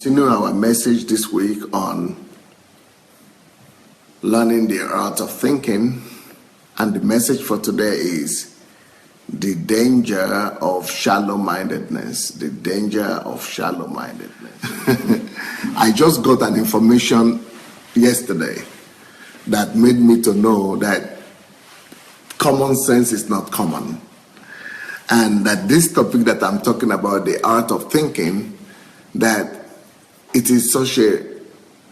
Continue our message this week on learning the art of thinking, and the message for today is the danger of shallow-mindedness. The danger of shallow-mindedness. I just got an information yesterday that made me to know that common sense is not common, and that this topic that I'm talking about, the art of thinking, that it is such a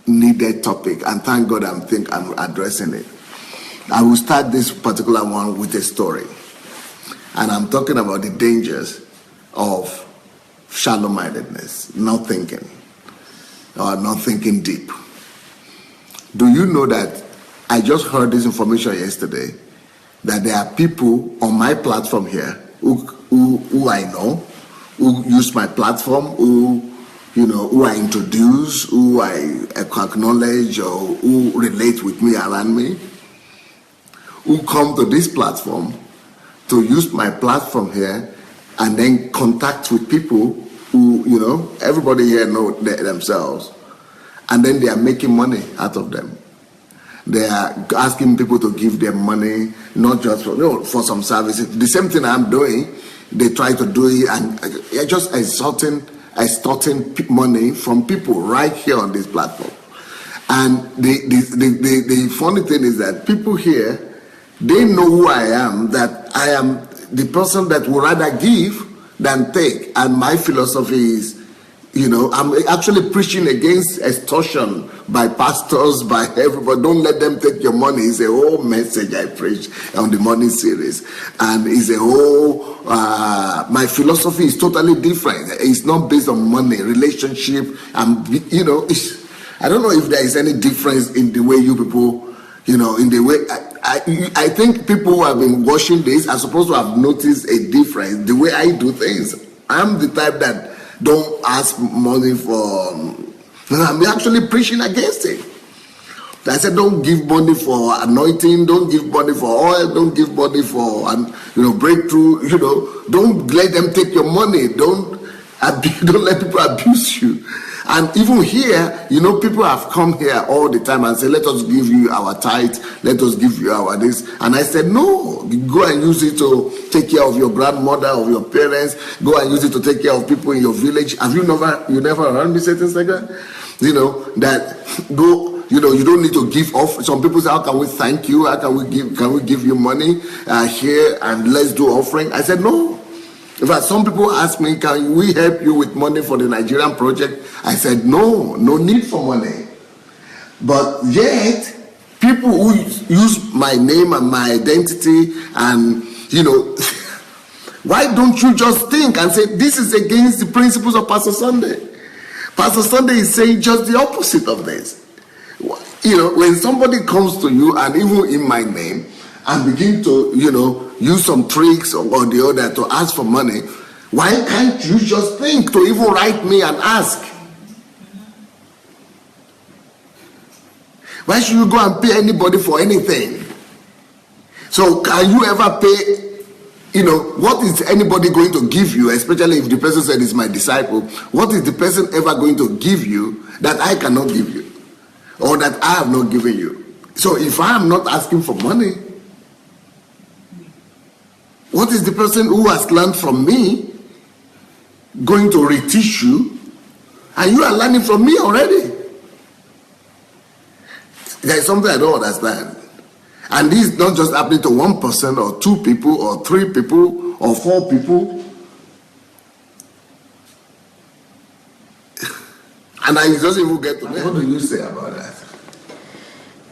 needed topic, and thank God I'm addressing it. I will start this particular one with a story, and I'm talking about the dangers of shallow-mindedness, not thinking, or not thinking deep. Do you know that I just heard this information yesterday, that there are people on my platform here who I know, who use my platform, who I introduce, who I acknowledge, or who relate with me around me, who come to this platform to use my platform here and then contact with people who, everybody here know themselves, and then they are making money out of them. They are asking people to give them money, not just for some services. The same thing I'm doing, they try to do it, and just extorting money from people right here on this platform. And the funny thing is that people here, they know who I am, that I am the person that would rather give than take. And my philosophy is, I'm actually preaching against extortion by pastors, by everybody. Don't let them take your money. It's a whole message I preach on the morning series. And it's a whole, my philosophy is totally different. It's not based on money, relationship. And, I don't know if there is any difference in the way you people, in the way, I think people who have been watching this are supposed to have noticed a difference, the way I do things. I'm the type that don't ask money for. I'm actually preaching against it. I said, don't give money for anointing, don't give money for oil, don't give money for breakthrough. Don't let them take your money. Don't let people abuse you. And even here, people have come here all the time and say, let us give you our tithe, let us give you our this. And I said, no, go and use it to take care of your grandmother, of your parents. Go and use it to take care of people in your village. Have you never heard me say things like that? You don't need to give off. Some people say, how can we thank you? How can we give you money here and let's do offering? I said, no. In fact, some people ask me, can we help you with money for the Nigerian project? I said, no need for money. But yet, people who use my name and my identity and, why don't you just think and say, this is against the principles of Pastor Sunday? Pastor Sunday is saying just the opposite of this. When somebody comes to you and even in my name and begin to, use some tricks or the other to ask for money, why can't you just think to even write me and ask? Why should you go and pay anybody for anything? So can you ever pay, what is anybody going to give you, especially if the person said it's my disciple, what is the person ever going to give you that I cannot give you or that I have not given you? So if I am not asking for money, what is the person who has learned from me going to reteach you, and you are learning from me already? There is something I don't understand. And this is not just happening to one person or two people or three people or four people. And I just even get to me. What do you say about that?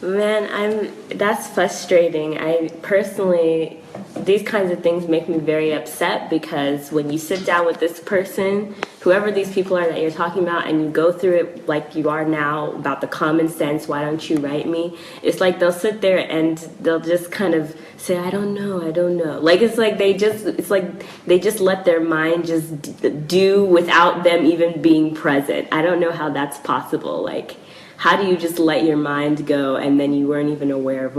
Man, that's frustrating. I personally, these kinds of things make me very upset, because when you sit down with this person, whoever these people are that you're talking about, and you go through it like you are now about the common sense, why don't you write me? It's like they'll sit there and they'll just kind of say, I don't know. Like it's like they just let their mind just do without them even being present. I don't know how that's possible. Like, how do you just let your mind go and then you weren't even aware of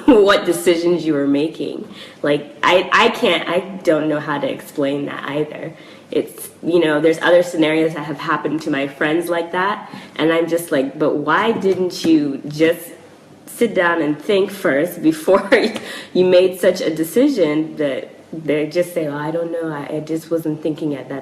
what decisions you were making? Like, I don't know how to explain that either. it's, you know, there's other scenarios that have happened to my friends like that. And I'm just like, but why didn't you just sit down and think first before you made such a decision? That they just say, well, I don't know, I just wasn't thinking at that